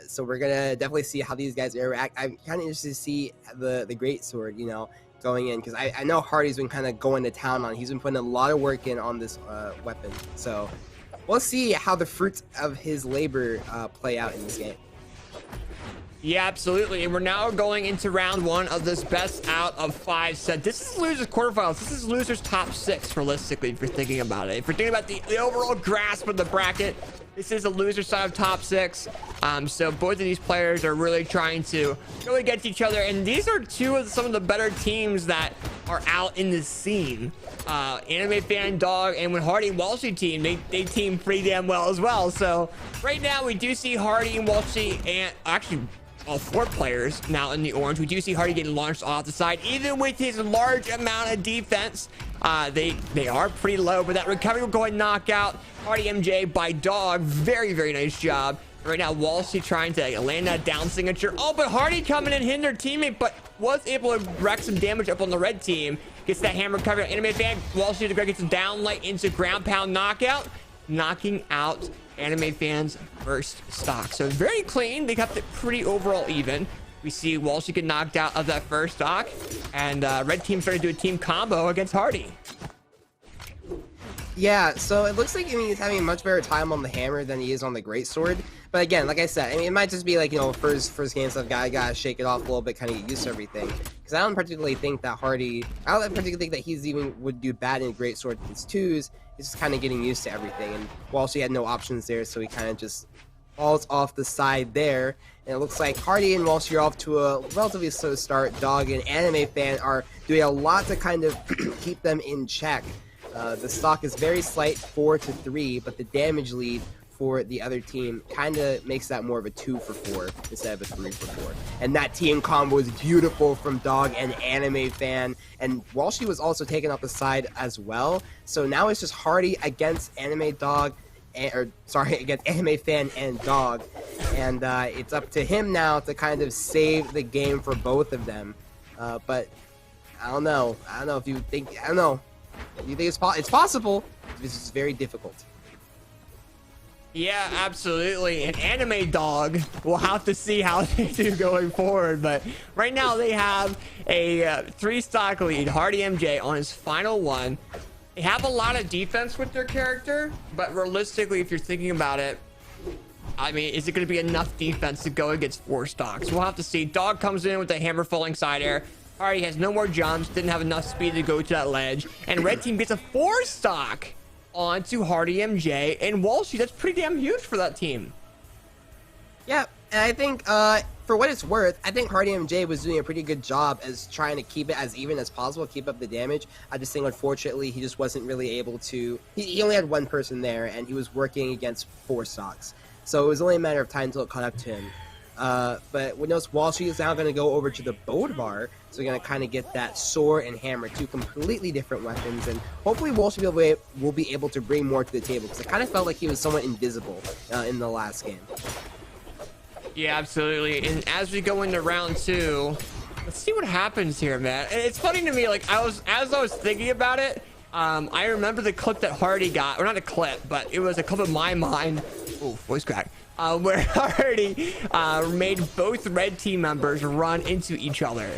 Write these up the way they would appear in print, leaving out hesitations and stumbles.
So we're gonna definitely see how these guys interact. I'm kind of interested to see the great sword, going in, because I know Hardy's been kind of going to town on. He's been putting a lot of work in on this weapon. So we'll see how the fruits of his labor play out in this game. Yeah, absolutely. And we're now going into round one of this best out of 5 set. This is losers quarterfinals. This is losers top 6, realistically, if you're thinking about it. If you're thinking about the overall grasp of the bracket, this is a loser side of top 6. So both of these players are really trying to really get to each other. And these are some of the better teams that are out in the scene. Animefan, Dawg, and when Hardy and Walshy team, they team pretty damn well as well. So right now we do see Hardy and Walshy, and actually all 4 players now in the orange. We do see Hardy getting launched off the side, even with his large amount of defense. They are pretty low, but that recovery will go and knock out Hardymj by Dawg. Very, very nice job. Right now, Walshy trying to land that down signature. Oh, but Hardy coming in, hitting their teammate, but was able to wreck some damage up on the red team. Gets that hammer recovery on Animefan. Walshy gets a down light into ground pound knockout, knocking out Animefan's first stock. So very clean. They kept it pretty overall even. We see Walshy get knocked out of that first stock, and red team started to do a team combo against Hardy. Yeah, so it looks like he's having a much better time on the hammer than he is on the greatsword. But again, like I said, it might just be like, first game stuff. Guy gotta shake it off a little bit, kind of get used to everything. Because I don't particularly think that he's even would do bad in greatsword. His 2s. He's just kind of getting used to everything. And Walshy had no options there, so he kind of just falls off the side there. And it looks like Hardy and Walshy are off to a relatively slow start. Dawg and Animefan are doing a lot to kind of keep them in check. The stock is very slight, 4-3, but the damage lead for the other team kind of makes that more of a 2-for-4 instead of a 3-for-4. And that team combo is beautiful from Dawg and Animefan. And Walshy was also taken off the side as well. So now it's just Hardy against against Animefan and Dawg. And it's up to him now to kind of save the game for both of them. But I don't know. If you think, you think it's possible. This is very difficult. Yeah, absolutely. And Anime Dawg, we'll have to see how they do going forward. But right now they have a 3-stock lead. Hardymj on his final one. They have a lot of defense with their character, but realistically, if you're thinking about it, I mean, is it going to be enough defense to go against 4 stocks? We'll have to see. Dawg comes in with the hammer falling side air. Hardy has no more jumps, didn't have enough speed to go to that ledge, and red team gets a 4-stock onto Hardymj and Walshy. That's pretty damn huge for that team. Yeah, and I think for what it's worth, I think Hardymj was doing a pretty good job as trying to keep it as even as possible, keep up the damage. I just think unfortunately he just wasn't really able to. He only had 1 person there, and he was working against 4 stocks, so it was only a matter of time until it caught up to him. But we notice Walshy is now going to go over to the Bodvar, so we're going to kind of get that sword and hammer, 2 completely different weapons, and hopefully Walshy will be able to bring more to the table, because it kind of felt like he was somewhat invisible in the last game. Yeah, absolutely. And as we go into round 2, let's see what happens here, man. And it's funny to me, like as I was thinking about it, I remember the clip that Hardy got, or not a clip, but it was a clip of my mind. Oh, voice crack. Where Hardy made both red team members run into each other.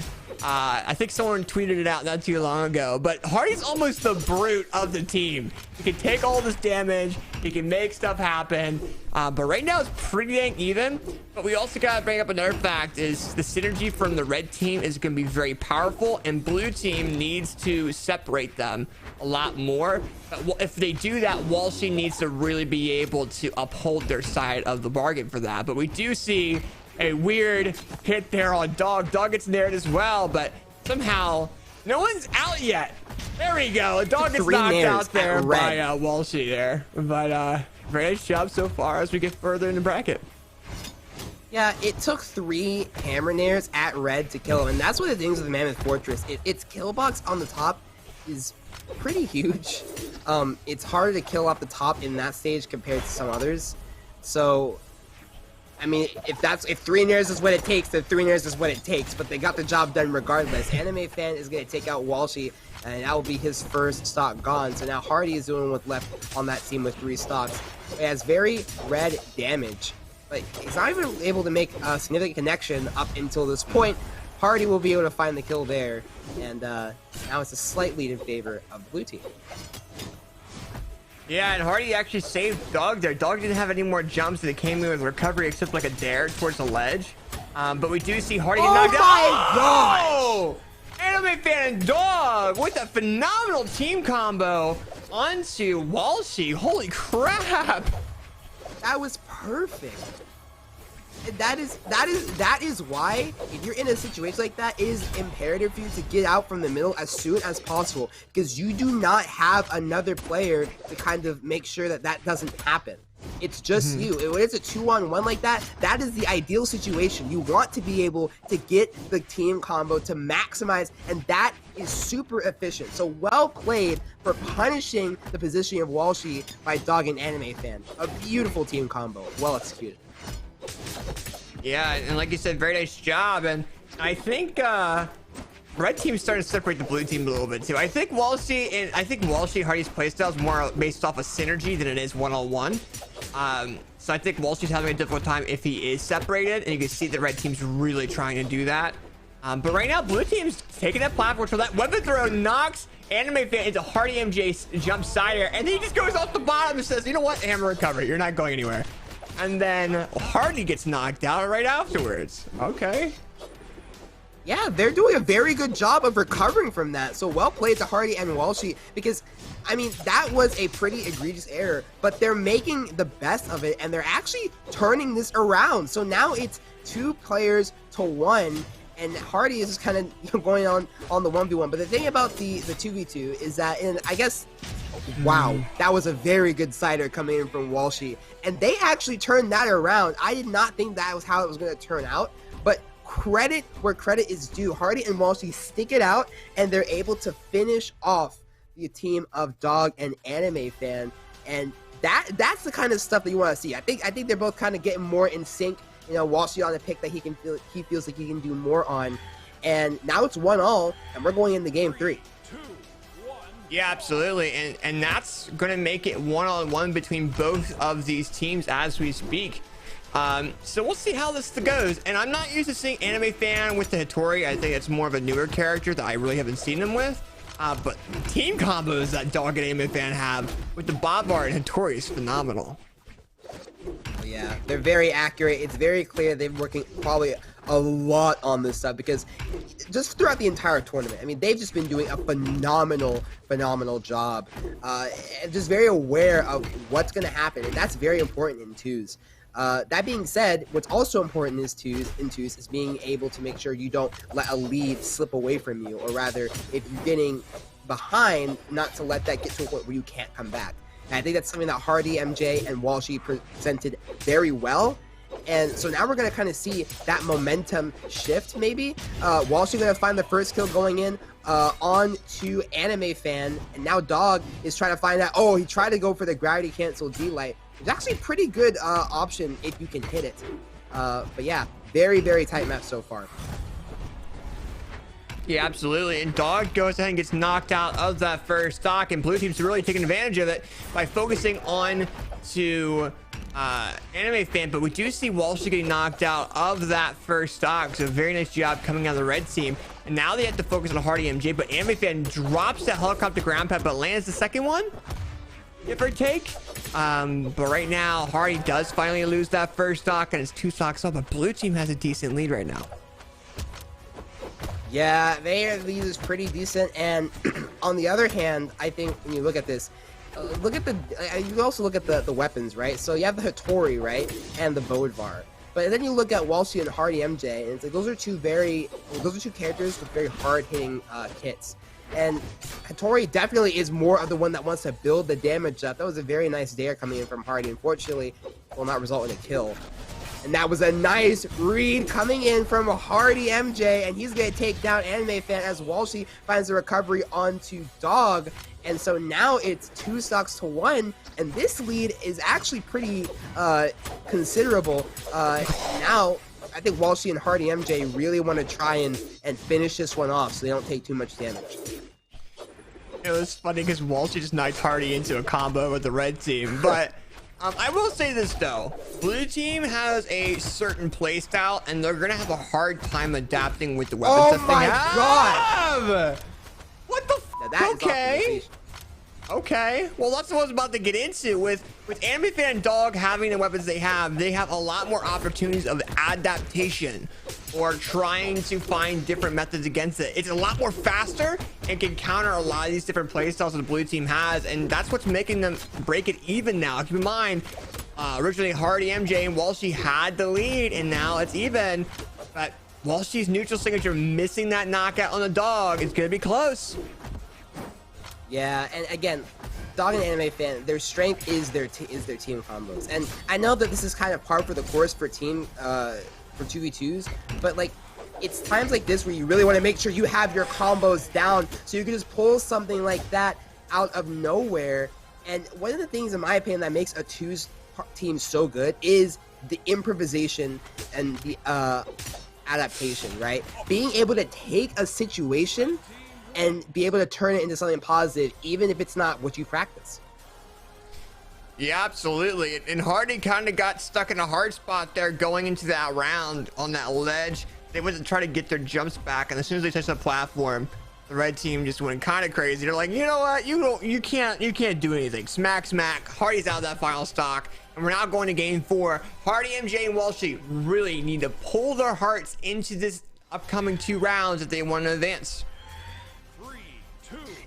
I think someone tweeted it out not too long ago, but Hardy's almost the brute of the team. He can take all this damage, he can make stuff happen, but right now it's pretty dang even. But we also gotta bring up another fact, is the synergy from the red team is gonna be very powerful, and blue team needs to separate them a lot more. But if they do that, Walshy needs to really be able to uphold their side of the bargain for that. But we do see a weird hit there on Dawg. Dawg gets nared as well, but somehow no one's out yet. There we go. Dawg gets knocked out there by Walshy there. But very nice job so far as we get further in the bracket. Yeah, it took 3 hammer nairs at red to kill him, and that's one of the things with the Mammoth Fortress. Its kill box on the top is pretty huge. It's harder to kill off the top in that stage compared to some others. So I mean, if 3 nairs is what it takes, then 3 nairs is what it takes. But they got the job done regardless. Animefan is going to take out Walshy, and that will be his first stock gone. So now Hardy is doing what's left on that team with 3 stocks. It has very red damage. But he's not even able to make a significant connection up until this point. Hardy will be able to find the kill there, and now it's a slight lead in favor of the blue team. Yeah, and Hardy actually saved Dawg there. Dawg didn't have any more jumps that came in with recovery except like a dare towards the ledge. But we do see Hardy get knocked out. Oh my gosh! Anime Fan and Dawg with a phenomenal team combo onto Walshy. Holy crap! That was perfect. That is why, if you're in a situation like that, it is imperative for you to get out from the middle as soon as possible, because you do not have another player to kind of make sure that that doesn't happen. It's just you. When it's a 2-on-1 like that, that is the ideal situation. You want to be able to get the team combo to maximize, and that is super efficient. So well played for punishing the positioning of Walshy by Dawg and Anime Fan. A beautiful team combo, well executed. Yeah, and like you said, very nice job. And I think red team's starting to separate the blue team a little bit too. I think Walshy Hardy's playstyle is more based off of synergy than it is one-on-one. So I think Walshy's having a difficult time if he is separated, and you can see the red team's really trying to do that. But right now, blue team's taking that platform, so that weapon throw knocks Anime Fan into Hardymj's jump side air, and then he just goes off the bottom and says, you know what, hammer recovery, you're not going anywhere. And then Hardy gets knocked out right afterwards. Okay. Yeah, they're doing a very good job of recovering from that. So well played to Hardy and Walshy, because, I mean, that was a pretty egregious error, but they're making the best of it, and they're actually turning this around. So now it's 2 players to 1, and Hardy is just kind of going on the 1v1. But the thing about the 2v2 is that, I guess, wow, that was a very good cider coming in from Walshy, and they actually turned that around. I did not think that was how it was going to turn out, but credit where credit is due. Hardy and Walshy stick it out, and they're able to finish off the team of Dawg and Anime Fan, and that's the kind of stuff that you want to see. I think they're both kind of getting more in sync. You know, Walshy on a pick that he feels like he can do more on, and now it's 1-1, and we're going into game 3. Yeah, absolutely, and that's going to make it one-on-one between both of these teams as we speak. So we'll see how this goes. And I'm not used to seeing Anime Fan with the Hattori. I think it's more of a newer character that I really haven't seen him with. But team combos that Dawg and Anime Fan have with the Bob Bar and Hattori is phenomenal. Yeah, they're very accurate. It's very clear they've been working probably a lot on this stuff, because just throughout the entire tournament, I mean, they've just been doing a phenomenal job, and just very aware of what's going to happen, and that's very important in twos. That being said, what's also important in twos is being able to make sure you don't let a lead slip away from you, or rather, if you're getting behind, not to let that get to a point where you can't come back. And I think that's something that Hardymj and Walshy presented very well. And so now we're going to kind of see that momentum shift, maybe. Walshy going to find the first kill going in on to Anime Fan. And now Dawg is trying to find out. Oh, he tried to go for the gravity cancel D-Light. It's actually a pretty good option if you can hit it. But yeah, very tight map so far. Yeah, absolutely. And Dawg goes ahead and gets knocked out of that first stock, and blue team's really taking advantage of it by focusing on to Anime Fan. But we do see Walshy getting knocked out of that first stock, so very nice job coming out of the red team. And now they have to focus on Hardymj, but Anime Fan drops that helicopter ground pad, but lands the second one, give or take. But right now, Hardy does finally lose that first stock, and it's 2 stocks up, but blue team has a decent lead right now. Yeah, their lead is pretty decent, and on the other hand, I think when you look at this, you also look at the weapons, right? So you have the Hattori, right, and the Bodvar. But then you look at Walshy and Hardymj, and it's like those are two characters with very hard-hitting hits. And Hattori definitely is more of the one that wants to build the damage up. That was a very nice dare coming in from Hardy. Unfortunately, will not result in a kill. And that was a nice read coming in from Hardymj, and he's going to take down Anime Fan as Walshy finds the recovery onto Dawg. And so now it's 2 stocks to 1, and this lead is actually pretty considerable. Now, I think Walshy and Hardymj really want to try and finish this one off so they don't take too much damage. It was funny because Walshy just knocked Hardy into a combo with the red team, but I will say this though, blue team has a certain play style and they're gonna have a hard time adapting with the weapons Oh that my they have. god! What the Now that is okay. optimization. Okay, well that's what I was about to get into. With animefan and Dawg having the weapons they have a lot more opportunities of adaptation or trying to find different methods against it. It's a lot more faster and can counter a lot of these different play styles that the blue team has, and that's what's making them break it even now. Keep in mind, originally Hardymj and Walshy had the lead, and now it's even. But Walshy's neutral signature missing that knockout on the Dawg is gonna be close. Yeah, and again, Dawg and animefan, their strength is their team combos, and I know that this is kind of par for the course for team for 2v2s, but like it's times like this where you really want to make sure you have your combos down so you can just pull something like that out of nowhere. And one of the things, in my opinion, that makes a twos team so good is the improvisation and the adaptation, right? Being able to take a situation and be able to turn it into something positive, even if it's not what you practice. Yeah, absolutely. And Hardy kind of got stuck in a hard spot there going into that round on that ledge. They went to try to get their jumps back, and as soon as they touched the platform, the red team just went kind of crazy. They're like, you know what? You can't do anything. Smack, smack. Hardy's out of that final stock, and we're now going to game 4. Hardymj and Walshy really need to pull their hearts into this upcoming 2 rounds if they want to advance.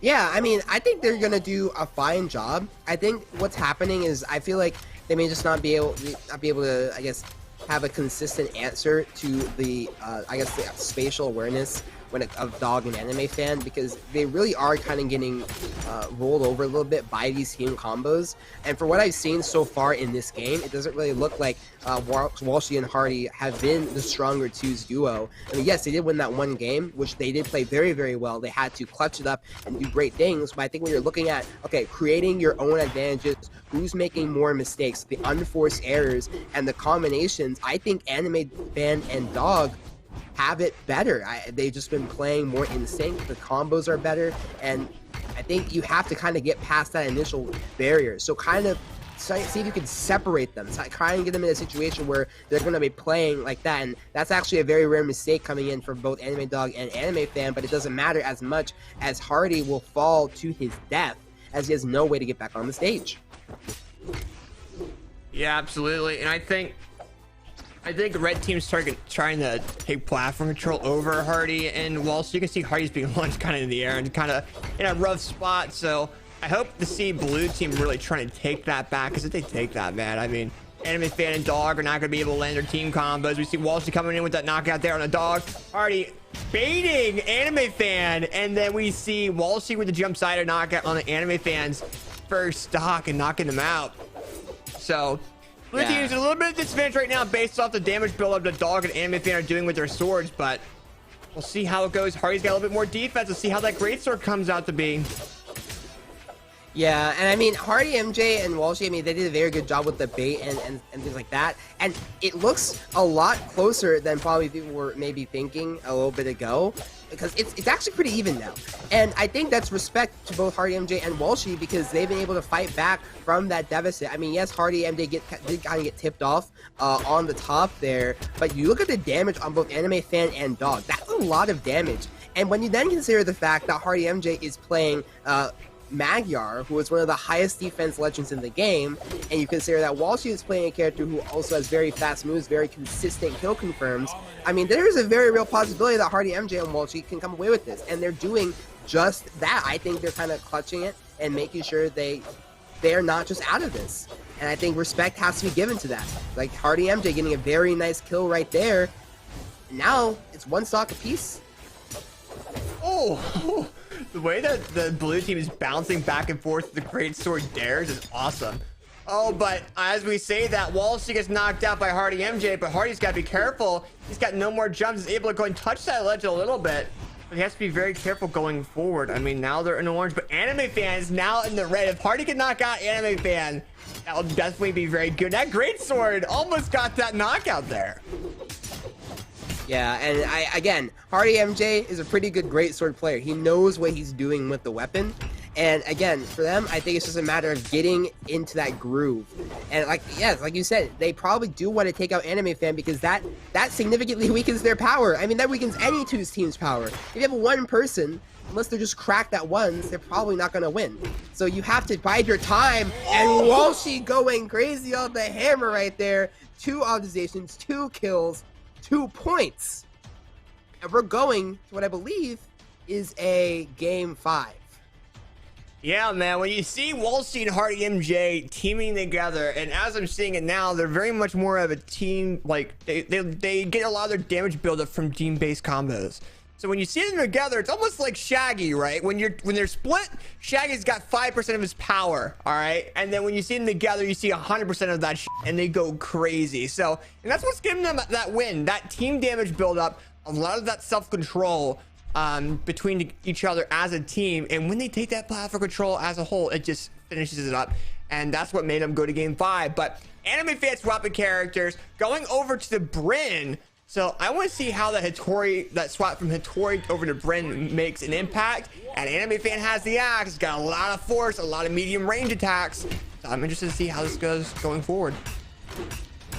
Yeah, I mean, I think they're gonna do a fine job. I think what's happening is I feel like they may just not be able to, I guess, have a consistent answer to the, I guess, the spatial awareness of Dawg and animefan, because they really are kind of getting rolled over a little bit by these team combos. And for what I've seen so far in this game, it doesn't really look like Walshy and Hardy have been the stronger twos duo. I mean, yes, they did win that one game, which they did play very, very well. They had to clutch it up and do great things. But I think when you're looking at, okay, creating your own advantages, who's making more mistakes, the unforced errors, and the combinations, I think animefan and Dawg have it better. They've just been playing more in sync. The combos are better, and I think you have to kind of get past that initial barrier. So kind of see if you can separate them. So try and get them in a situation where they're going to be playing like that, and that's actually a very rare mistake coming in from both Dawg and animefan, but it doesn't matter as much as Hardy will fall to his death as he has no way to get back on the stage. Yeah, absolutely. And I think the red team's trying to take platform control over Hardy and Walshy. You can see Hardy's being launched kind of in the air and kind of in a rough spot. So I hope to see blue team really trying to take that back, because if they take that, man, I mean, animefan and Dawg are not going to be able to land their team combos. We see Walshy coming in with that knockout there on the Dawg. Hardy baiting animefan, and then we see Walshy with the jump side knockout on the animefan's first stock and knocking them out. So blue team is a little bit of disadvantage right now based off the damage buildup that Dawg and animefan are doing with their swords, but we'll see how it goes. Hardy's got a little bit more defense. Let's see how that greatsword comes out to be. Yeah, and I mean, Hardymj and Walshy, I mean, they did a very good job with the bait and things like that. And it looks a lot closer than probably people were maybe thinking a little bit ago, because it's actually pretty even now. And I think that's respect to both Hardymj and Walshy, because they've been able to fight back from that deficit. I mean, yes, Hardymj did kind of get tipped off on the top there, but you look at the damage on both animefan and Dawg. That's a lot of damage. And when you then consider the fact that Hardymj is playing Magyar, who is one of the highest defense legends in the game, and you consider that Walshy is playing a character who also has very fast moves, very consistent kill confirms, I mean, there is a very real possibility that Hardymj and Walshy can come away with this, and they're doing just that. I think they're kind of clutching it and making sure they're not just out of this, and I think respect has to be given to that. Like Hardymj getting a very nice kill right there. Now it's one stock apiece. Oh, the way that the blue team is bouncing back and forth with the great sword dares is awesome. Oh, but as we say that, Walshy gets knocked out by Hardymj, but Hardy's got to be careful. He's got no more jumps. He's able to go and touch that ledge a little bit, but he has to be very careful going forward. I mean, now they're in the orange, but animefan is now in the red. If Hardy can knock out animefan, that will definitely be very good. That great sword almost got that knockout there. Yeah, and again, Hardymj is a pretty good greatsword player. He knows what he's doing with the weapon, And again, for them, I think it's just a matter of getting into that groove. And like, yes, like you said, they probably do want to take out animefan because that significantly weakens their power. I mean, that weakens any team's power. If you have one person, unless they're just cracked at once, they're probably not going to win. So you have to bide your time. And Walshy going crazy on the hammer right there. 2 optimizations, 2 kills, 2 points. And we're going to what I believe is a game 5. Yeah, man, when you see Walshy and Hardymj teaming together, and as I'm seeing it now, they're very much more of a team. Like they get a lot of their damage buildup from team-based combos. So when you see them together, it's almost like Shaggy, right? When they're split, Shaggy's got 5% of his power, all right? And then when you see them together, you see 100% of that shit, and they go crazy. So, and that's what's giving them that win, that team damage buildup, a lot of that self-control between each other as a team. And when they take that platform control as a whole, it just finishes it up. And that's what made them go to game 5. But animefan swapping characters, going over to the Brynn. So I want to see how that swap from Hattori over to Brynn makes an impact. And animefan has the axe, got a lot of force, a lot of medium range attacks. So I'm interested to see how this goes going forward.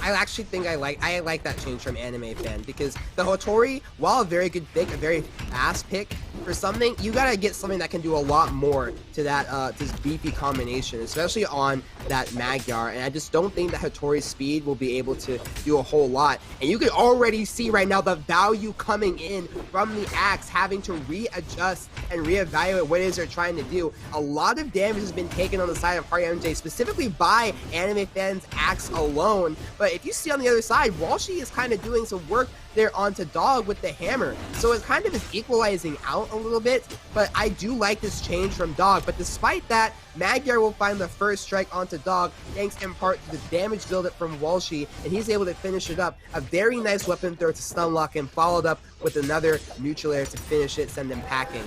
I actually think I like that change from animefan because the Hattori, while a very good pick, a very fast pick for something, you gotta get something that can do a lot more to that this beefy combination, especially on that Magyar. And I just don't think that Hattori's speed will be able to do a whole lot. And you can already see right now the value coming in from the axe, having to readjust and reevaluate what it is they're trying to do. A lot of damage has been taken on the side of Hardymj, specifically by animefan's axe alone. But if you see on the other side, Walshy is kind of doing some work there onto Dawg with the hammer. So it kind of is equalizing out a little bit, but I do like this change from Dawg. But despite that, Magyar will find the first strike onto Dawg, thanks in part to the damage buildup from Walshy, and he's able to finish it up. A very nice weapon throw to stun lock him, followed up with another neutral air to finish it, send him packing.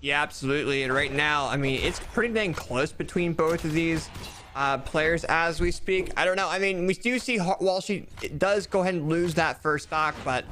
Yeah, absolutely. And right now, I mean, it's pretty dang close between both of these players as we speak. I don't know. I mean, we do see Walshy does go ahead and lose that first stock, but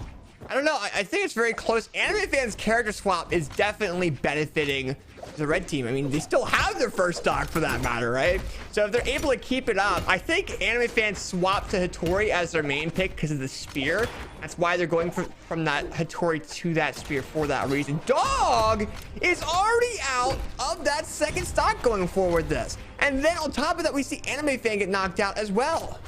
I don't know. I think it's very close. animefan's character swap is definitely benefiting the red team. I mean, they still have their first stock for that matter, right? So if they're able to keep it up, I think animefan swap to Hattori as their main pick because of the spear. That's why they're going from that Hattori to that spear for that reason. Dawg is already out of that second stock going forward this. And then on top of that, we see animefan get knocked out as well.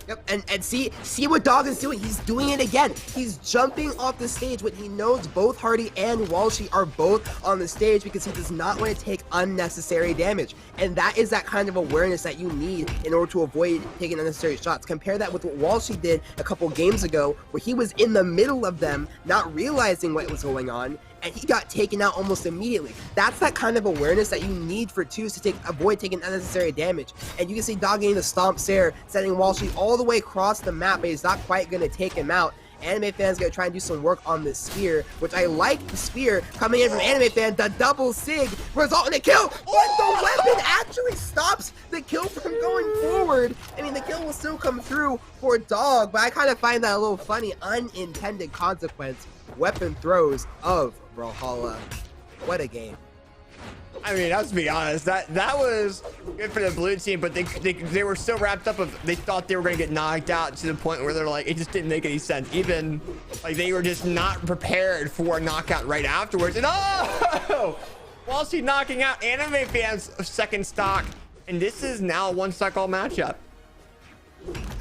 Yep, and see what Dawg is doing. He's doing it again. He's jumping off the stage when he knows both Hardy and Walshy are both on the stage because he does not want to take unnecessary damage. And that is that kind of awareness that you need in order to avoid taking unnecessary shots. Compare that with what Walshy did a couple games ago, where he was in the middle of them, not realizing what was going on, and he got taken out almost immediately. That's that kind of awareness that you need for twos to avoid taking unnecessary damage. And you can see Dawg getting the stomp stare, sending Walshy all the way across the map, but he's not quite going to take him out. animefan's going to try and do some work on this spear, which I like the spear coming in from animefan. The double sig result in a kill, but the weapon actually stops the kill from going forward. I mean, the kill will still come through for Dawg, but I kind of find that a little funny unintended consequence. Weapon throws of Brawlhalla. What a game. I mean, let's be honest, that was good for the blue team, but they were so wrapped up of they thought they were going to get knocked out to the point where they're like, it just didn't make any sense. Even like they were just not prepared for a knockout right afterwards. And oh, Walshy knocking out animefan's second stock, and this is now a one stock all matchup.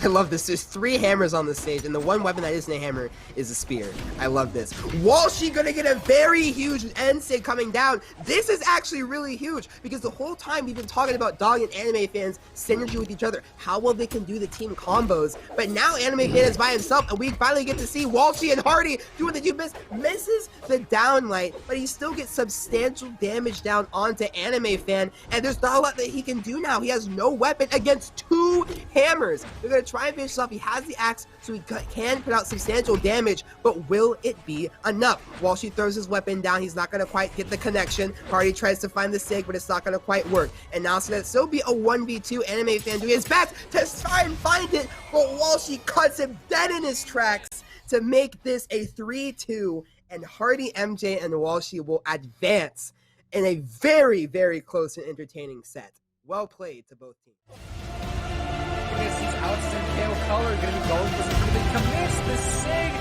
I love this. There's 3 hammers on the stage, and the one weapon that isn't a hammer is a spear. I love this. Walshy gonna get a very huge end sig coming down. This is actually really huge because the whole time we've been talking about Dawg and animefans synergy with each other, how well they can do the team combos. But now animefan is by himself, and we finally get to see Walshy and Hardy do what they do best. Misses the downlight, but he still gets substantial damage down onto animefan, and there's not a lot that he can do now. He has no weapon against 2 hammers. They're going to try and finish this off. He has the axe, so he can put out substantial damage, but will it be enough? Walshy throws his weapon down. He's not going to quite get the connection. Hardy tries to find the sig, but it's not going to quite work. And now it's going to still be a 1v2. animefan doing his best to try and find it, but Walshy cuts him dead in his tracks to make this a 3-2. and Hardymj and Walshy will advance in a very, very close and entertaining set. Well played to both teams. These outs in pale color are going to be going for some really commits. The Sig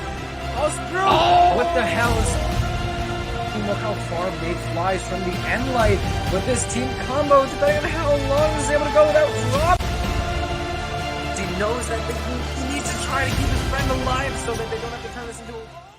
goes through. Oh! What the hell is... Look how far Nate flies from the end light with this team combo, depending on how long he's able to go without drop. He knows that he needs to try to keep his friend alive so that they don't have to turn this into a...